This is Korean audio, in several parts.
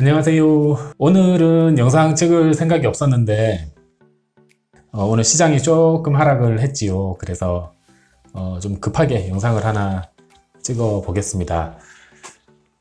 안녕하세요. 오늘은 영상 찍을 생각이 없었는데 오늘 시장이 조금 하락을 했지요. 그래서 좀 급하게 영상을 하나 찍어 보겠습니다.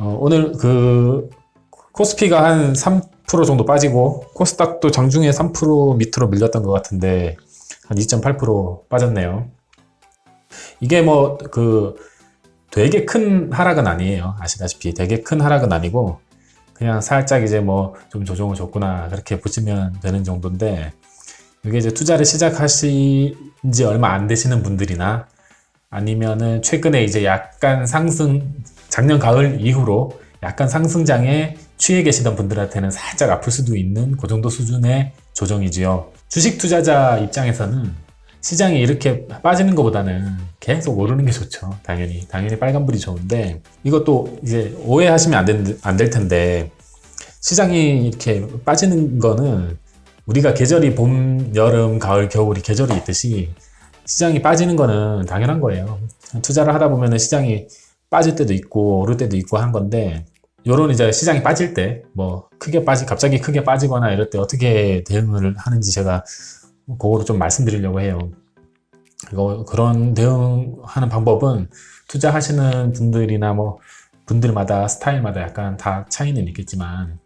오늘 코스피가 한 3% 정도 빠지고 코스닥도 장중에 3% 밑으로 밀렸던 것 같은데 한 2.8% 빠졌네요. 이게 되게 큰 하락은 아니에요. 아시다시피 되게 큰 하락은 아니고 그냥 살짝 이제 좀 조정을 줬구나 그렇게 보시면 되는 정도인데, 이게 이제 투자를 시작하신 지 얼마 안 되시는 분들이나 아니면은 최근에 이제 약간 작년 가을 이후로 약간 상승장에 취해 계시던 분들한테는 살짝 아플 수도 있는 그 정도 수준의 조정이지요. 주식 투자자 입장에서는 시장이 이렇게 빠지는 것보다는 계속 오르는 게 좋죠. 당연히 빨간불이 좋은데, 이것도 이제 오해하시면 안 될 텐데, 시장이 이렇게 빠지는 거는 우리가 계절이 봄, 여름, 가을, 겨울이 계절이 있듯이 시장이 빠지는 거는 당연한 거예요. 투자를 하다 보면은 시장이 빠질 때도 있고 오를 때도 있고 하는 건데, 요런 이제 시장이 빠질 때 갑자기 크게 빠지거나 이럴 때 어떻게 대응을 하는지 제가 그거를 좀 말씀드리려고 해요. 그런 대응하는 방법은 투자하시는 분들이나 분들마다 스타일마다 약간 다 차이는 있겠지만,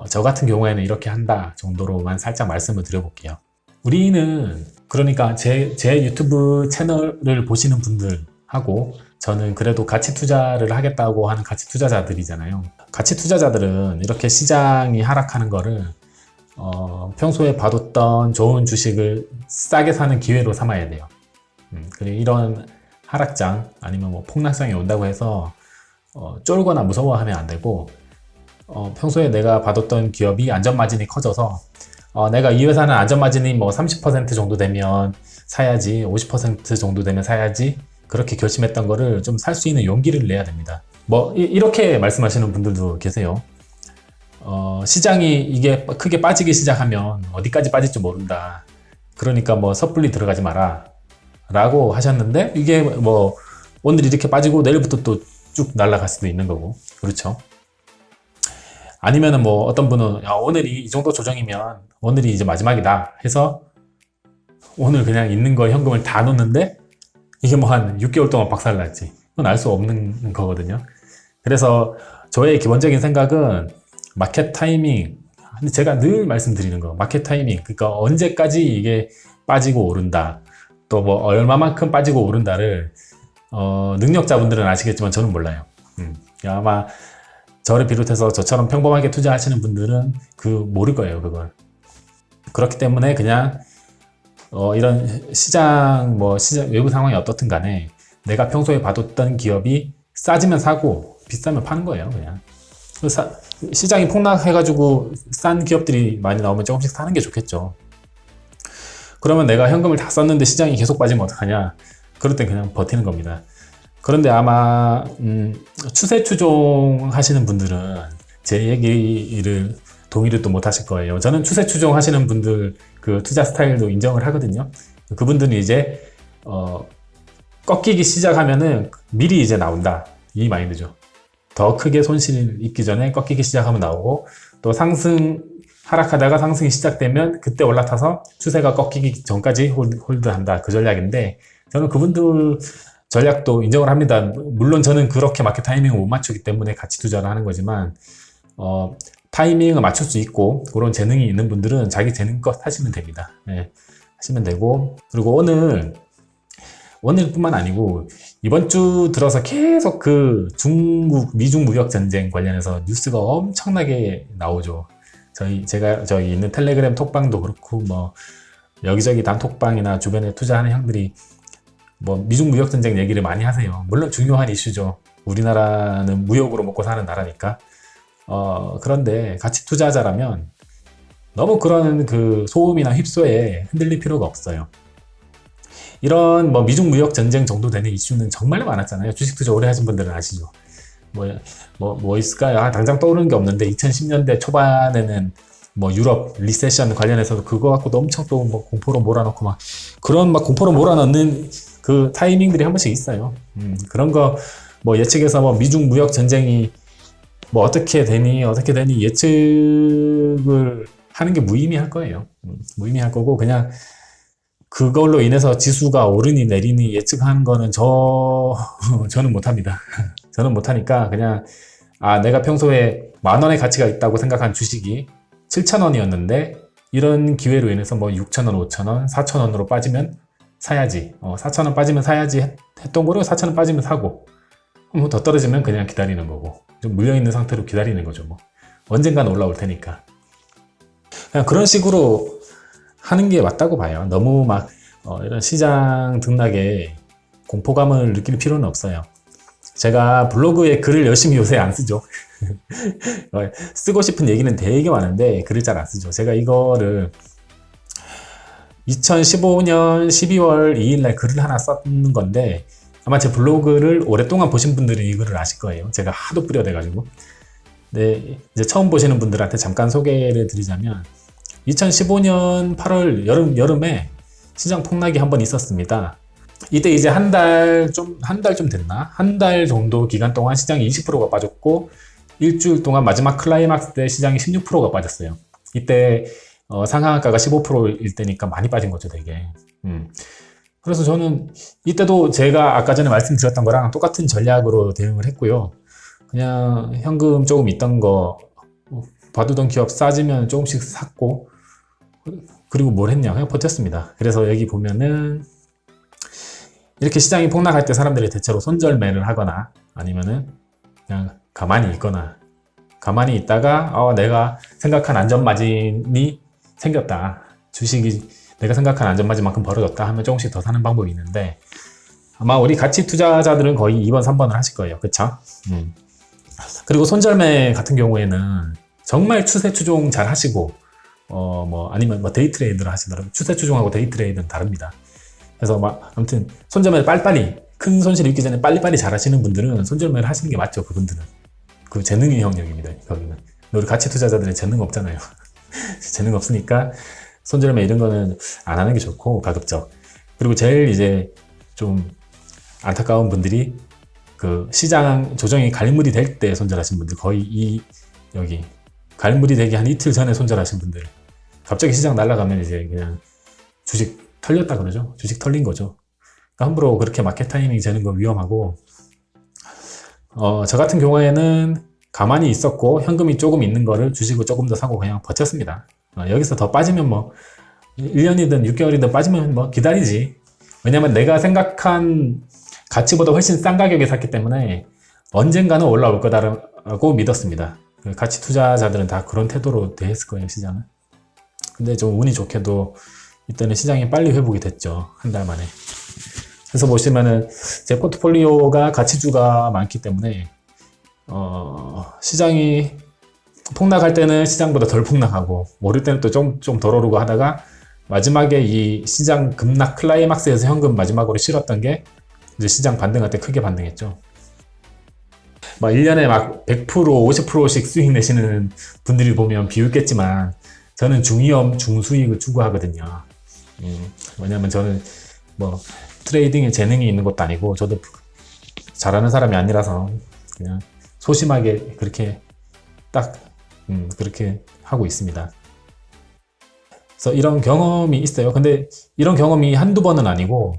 저 같은 경우에는 이렇게 한다 정도로만 살짝 말씀을 드려볼게요. 우리는 그러니까 제 유튜브 채널을 보시는 분들하고 저는 그래도 가치 투자를 하겠다고 하는 가치 투자자들이잖아요. 가치 투자자들은 이렇게 시장이 하락하는 거를 평소에 봐뒀던 좋은 주식을 싸게 사는 기회로 삼아야 돼요. 그리고 이런 하락장 아니면 폭락장이 온다고 해서 쫄거나 무서워하면 안 되고, 평소에 내가 봐뒀던 기업이 안전마진이 커져서 내가 이 회사는 안전마진이 30% 정도 되면 사야지, 50% 정도 되면 사야지, 그렇게 결심했던 거를 좀 살 수 있는 용기를 내야 됩니다. 이렇게 말씀하시는 분들도 계세요. 시장이 이게 크게 빠지기 시작하면 어디까지 빠질지 모른다. 그러니까 섣불리 들어가지 마라 라고 하셨는데, 이게 오늘 이렇게 빠지고 내일부터 또 쭉 날아갈 수도 있는 거고, 그렇죠? 아니면은 어떤 분은 오늘이 이 정도 조정이면 오늘이 이제 마지막이다 해서 오늘 그냥 있는 거 현금을 다 놓는데 이게 한 6개월 동안 박살났지. 그건 알 수 없는 거거든요. 그래서 저의 기본적인 생각은 마켓 타이밍, 근데 제가 늘 말씀드리는 거, 마켓 타이밍, 그러니까 언제까지 이게 빠지고 오른다, 또 얼마만큼 빠지고 오른다를 능력자분들은 아시겠지만 저는 몰라요. 아마 저를 비롯해서 저처럼 평범하게 투자하시는 분들은 모를 거예요, 그걸. 그렇기 때문에 그냥 이런 시장 외부 상황이 어떻든 간에 내가 평소에 봐뒀던 기업이 싸지면 사고 비싸면 파는 거예요, 그냥. 시장이 폭락해가지고 싼 기업들이 많이 나오면 조금씩 사는 게 좋겠죠. 그러면 내가 현금을 다 썼는데 시장이 계속 빠지면 어떡하냐? 그럴 땐 그냥 버티는 겁니다. 그런데 아마 추세 추종 하시는 분들은 제 얘기를 동의를 또 못 하실 거예요. 저는 추세 추종 하시는 분들 투자 스타일도 인정을 하거든요. 그분들은 이제 꺾이기 시작하면은 미리 이제 나온다, 이 마인드죠. 더 크게 손실 입기 전에 꺾이기 시작하면 나오고, 또 하락하다가 상승이 시작되면 그때 올라타서 추세가 꺾이기 전까지 홀드한다, 그 전략인데, 저는 그분들 전략도 인정을 합니다. 물론 저는 그렇게 마켓 타이밍을 못 맞추기 때문에 같이 투자를 하는 거지만, 타이밍을 맞출 수 있고 그런 재능이 있는 분들은 자기 재능껏 하시면 됩니다. 네, 하시면 되고, 그리고 오늘뿐만 아니고 이번 주 들어서 계속 미중 무역 전쟁 관련해서 뉴스가 엄청나게 나오죠. 저희 있는 텔레그램 톡방도 그렇고 여기저기 단톡방이나 주변에 투자하는 형들이 미중 무역 전쟁 얘기를 많이 하세요. 물론 중요한 이슈죠. 우리나라는 무역으로 먹고 사는 나라니까. 그런데 가치 투자자라면 너무 그런 소음이나 휩소에 흔들릴 필요가 없어요. 이런 미중 무역 전쟁 정도 되는 이슈는 정말 많았잖아요. 주식 투자 오래 하신 분들은 아시죠. 뭐 있을까요? 당장 떠오르는 게 없는데, 2010년대 초반에는 유럽 리세션 관련해서도 그거 갖고도 엄청 또 공포로 몰아넣고 그런 공포로 몰아넣는 타이밍들이 한 번씩 있어요. 그런 거 예측해서 미중 무역 전쟁이 뭐 어떻게 되니 예측을 하는 게 무의미할 거예요. 무의미할 거고 그냥 그걸로 인해서 지수가 오르니 내리니 예측하는 거는 저는 못합니다. 저는 못하니까 그냥 내가 평소에 10,000원의 가치가 있다고 생각한 주식이 7,000원이었는데 이런 기회로 인해서 뭐 6,000원, 5,000원, 4,000원으로 빠지면 사야지. 4,000원 빠지면 사야지 했던 거를 4,000원 빠지면 사고 뭐 더 떨어지면 그냥 기다리는 거고 좀 물려있는 상태로 기다리는 거죠. 뭐 언젠간 올라올 테니까 그냥 그런 식으로 하는 게 맞다고 봐요. 너무 막 이런 시장 등락에 공포감을 느낄 필요는 없어요. 제가 블로그에 글을 열심히 요새 안 쓰죠. 쓰고 싶은 얘기는 되게 많은데 글을 잘 안 쓰죠. 제가 이거를 2015년 12월 2일날 글을 하나 썼는 건데 아마 제 블로그를 오랫동안 보신 분들은 이 글을 아실 거예요. 제가 하도 뿌려대가지고. 네, 이제 처음 보시는 분들한테 잠깐 소개를 드리자면 2015년 8월 여름에 시장 폭락이 한번 있었습니다. 이때 이제 한 달 좀 됐나? 한 달 정도 기간 동안 시장이 20%가 빠졌고 일주일 동안 마지막 클라이막스 때 시장이 16%가 빠졌어요. 이때 상한가가 15%일 때니까 많이 빠진 거죠, 되게. 그래서 저는 이때도 제가 아까 전에 말씀드렸던 거랑 똑같은 전략으로 대응을 했고요. 그냥 현금 조금 있던 거 봐두던 기업 싸지면 조금씩 샀고 그리고 뭘 했냐 그냥 버텼습니다. 그래서 여기 보면은 이렇게 시장이 폭락할 때 사람들이 대체로 손절매를 하거나 아니면은 그냥 가만히 있거나 가만히 있다가 내가 생각한 안전마진이 생겼다. 주식이 내가 생각한 안전마진만큼 벌어졌다 하면 조금씩 더 사는 방법이 있는데 아마 우리 가치 투자자들은 거의 2번, 3번을 하실 거예요. 그쵸? 그리고 손절매 같은 경우에는 정말 추세 추종 잘 하시고 아니면 데이 트레이드를 하시더라도 추세 추종하고 데이 트레이드는 다릅니다. 그래서 아무튼 손절매 빨리빨리 큰 손실 있기 전에 빨리빨리 잘 하시는 분들은 손절매를 하시는 게 맞죠. 그분들은 그 재능의 영역입니다. 거기는 우리 가치 투자자들은 재능 없잖아요. 재능 없으니까 손절매 이런 거는 안 하는 게 좋고 가급적. 그리고 제일 이제 좀 안타까운 분들이 그 시장 조정이 갈무리 될 때 손절하신 분들 거의 여기 갈무리 되기 한 이틀 전에 손절하신 분들 갑자기 시장 날아가면 이제 그냥 주식 털렸다 그러죠. 주식 털린 거죠. 그러니까 함부로 그렇게 마켓 타이밍 재는 거 위험하고 저 같은 경우에는 가만히 있었고 현금이 조금 있는 거를 주식을 조금 더 사고 그냥 버텼습니다. 여기서 더 빠지면 1년이든 6개월이든 빠지면 기다리지. 왜냐면 내가 생각한 가치보다 훨씬 싼 가격에 샀기 때문에 언젠가는 올라올 거다라고 믿었습니다. 가치 투자자들은 다 그런 태도로 대했을 거예요, 시장은. 근데 좀 운이 좋게도 이때는 시장이 빨리 회복이 됐죠. 한 달 만에. 그래서 보시면은 제 포트폴리오가 가치주가 많기 때문에 시장이 폭락할 때는 시장보다 덜 폭락하고 오를 때는 또 좀 덜 오르고 하다가 마지막에 이 시장 급락 클라이막스에서 현금 마지막으로 실었던 게 이제 시장 반등할 때 크게 반등했죠. 1년에 100%, 50%씩 수익 내시는 분들이 보면 비웃겠지만 저는 중위험, 중수익을 추구하거든요. 왜냐면 저는 트레이딩에 재능이 있는 것도 아니고 저도 잘하는 사람이 아니라서 그냥 소심하게 그렇게 딱 그렇게 하고 있습니다. 그래서 이런 경험이 있어요. 근데 이런 경험이 한두 번은 아니고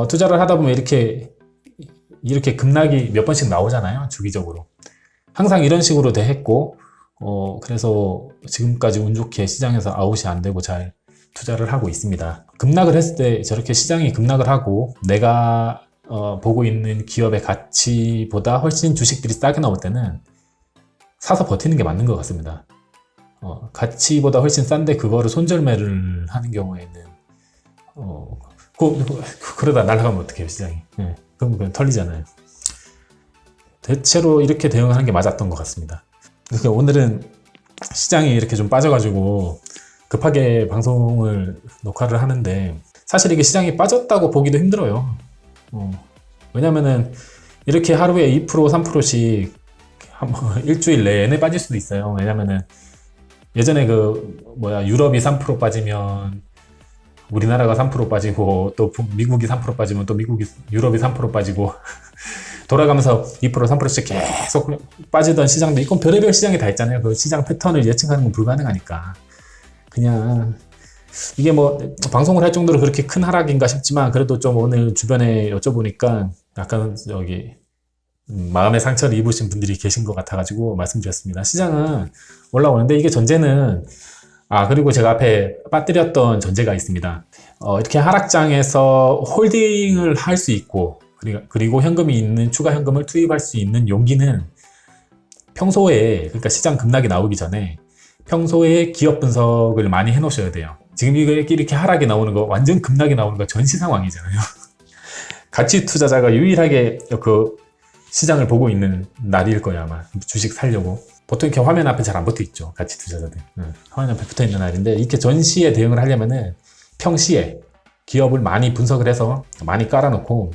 투자를 하다 보면 이렇게 급락이 몇 번씩 나오잖아요. 주기적으로. 항상 이런 식으로 대했고 그래서 지금까지 운 좋게 시장에서 아웃이 안 되고 잘 투자를 하고 있습니다. 급락을 했을 때 저렇게 시장이 급락을 하고 내가 보고 있는 기업의 가치보다 훨씬 주식들이 싸게 나올 때는 사서 버티는 게 맞는 것 같습니다. 가치보다 훨씬 싼데 그거를 손절매를 하는 경우에는 그러다 날아가면 어떡해요, 시장이. 그럼 그냥 털리잖아요. 대체로 이렇게 대응하는 게 맞았던 것 같습니다. 그러니까 오늘은 시장이 이렇게 좀 빠져가지고 급하게 방송을 녹화를 하는데 사실 이게 시장이 빠졌다고 보기도 힘들어요. 왜냐면은 이렇게 하루에 2%, 3%씩 일주일 내내 빠질 수도 있어요. 왜냐면은 예전에 유럽이 3% 빠지면 우리나라가 3% 빠지고 또 미국이 3% 빠지면 또 유럽이 3% 빠지고 돌아가면서 2% 3%씩 계속 빠지던 시장도 있고 별의별 시장이 다 있잖아요. 그 시장 패턴을 예측하는 건 불가능하니까 그냥 이게 뭐 방송을 할 정도로 그렇게 큰 하락인가 싶지만 그래도 좀 오늘 주변에 여쭤보니까 약간 여기 마음의 상처를 입으신 분들이 계신 것 같아가지고 말씀드렸습니다. 시장은 올라오는데 이게 전제는 그리고 제가 앞에 빠뜨렸던 전제가 있습니다. 이렇게 하락장에서 홀딩을 할 수 있고 그리고 현금이 있는 추가 현금을 투입할 수 있는 용기는 평소에 그러니까 시장 급락이 나오기 전에 평소에 기업 분석을 많이 해 놓으셔야 돼요. 지금 이렇게 하락이 나오는 거 완전 급락이 나오는 거 전시 상황이잖아요. 가치 투자자가 유일하게 그 시장을 보고 있는 날일 거야 아마 주식 살려고. 보통 이렇게 화면 앞에 잘 안 붙어 있죠 가치 투자자들. 화면 앞에 붙어 있는 날인데 이렇게 전시에 대응을 하려면은 평시에 기업을 많이 분석을 해서 많이 깔아놓고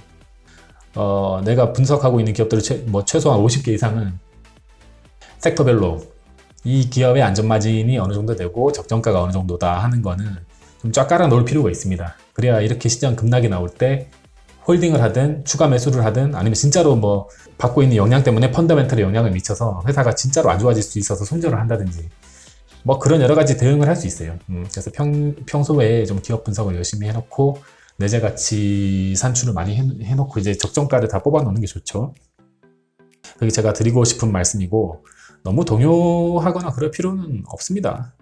내가 분석하고 있는 기업들을 최소한 50개 이상은 섹터별로 이 기업의 안전마진이 어느 정도 되고 적정가가 어느 정도다 하는 거는 좀 쫙 깔아 놓을 필요가 있습니다. 그래야 이렇게 시장 급락이 나올 때 홀딩을 하든 추가 매수를 하든 아니면 진짜로 뭐 받고 있는 영향 때문에 펀더멘털에 영향을 미쳐서 회사가 진짜로 안 좋아질 수 있어서 손절을 한다든지 뭐 그런 여러 가지 대응을 할 수 있어요. 그래서 평소에 좀 기업 분석을 열심히 해놓고 내재 가치 산출을 많이 해놓고 이제 적정가를 다 뽑아 놓는 게 좋죠. 그게 제가 드리고 싶은 말씀이고 너무 동요하거나 그럴 필요는 없습니다.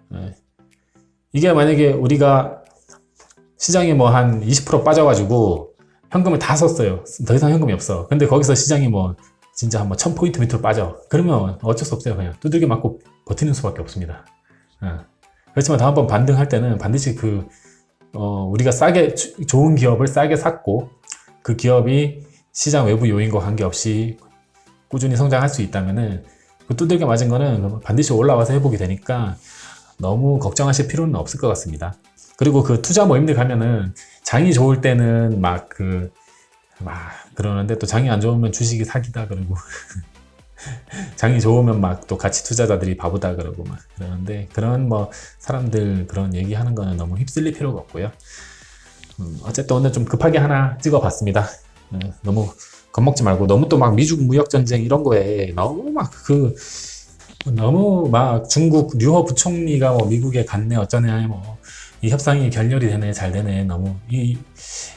이게 만약에 우리가 시장이 뭐 한 20% 빠져가지고 현금을 다 썼어요. 더 이상 현금이 없어. 근데 거기서 시장이 뭐 진짜 한 1000포인트 밑으로 빠져. 그러면 어쩔 수 없어요. 그냥 두들겨 맞고 버티는 수밖에 없습니다. 그렇지만 다음번 반등할 때는 반드시 우리가 좋은 기업을 싸게 샀고 그 기업이 시장 외부 요인과 관계없이 꾸준히 성장할 수 있다면은 그 두들겨 맞은 거는 반드시 올라와서 회복이 되니까 너무 걱정하실 필요는 없을 것 같습니다. 그리고 그 투자 모임들 가면은 장이 좋을 때는 그러는데 또 장이 안 좋으면 주식이 사기다 그러고 장이 좋으면 막 또 가치 투자자들이 바보다 그러고 막 그러는데 그런 뭐 사람들 그런 얘기하는 거는 너무 휩쓸릴 필요가 없고요. 어쨌든 오늘 좀 급하게 하나 찍어봤습니다. 너무 겁먹지 말고 너무 또 막 미중 무역 전쟁 이런 거에 너무 막 중국 류허 부총리가 뭐 미국에 갔네 어쩌네 뭐 이 협상이 결렬이 되네 잘 되네 너무 이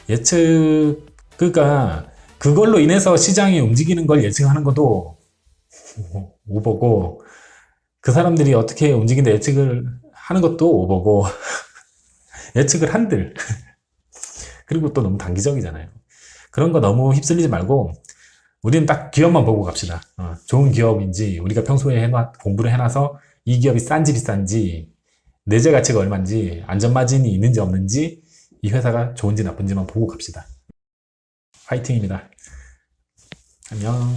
예측 그러니까 그걸로 인해서 시장이 움직이는 걸 예측하는 것도 오보고 그 사람들이 어떻게 움직인다 예측을 하는 것도 오보고 예측을 한들 그리고 또 너무 단기적이잖아요. 그런 거 너무 휩쓸리지 말고 우리는 딱 기업만 보고 갑시다. 좋은 기업인지 우리가 평소에 공부를 해놔서 이 기업이 싼지 비싼지 내재 가치가 얼마인지 안전마진이 있는지 없는지 이 회사가 좋은지 나쁜지만 보고 갑시다. 화이팅입니다. 안녕.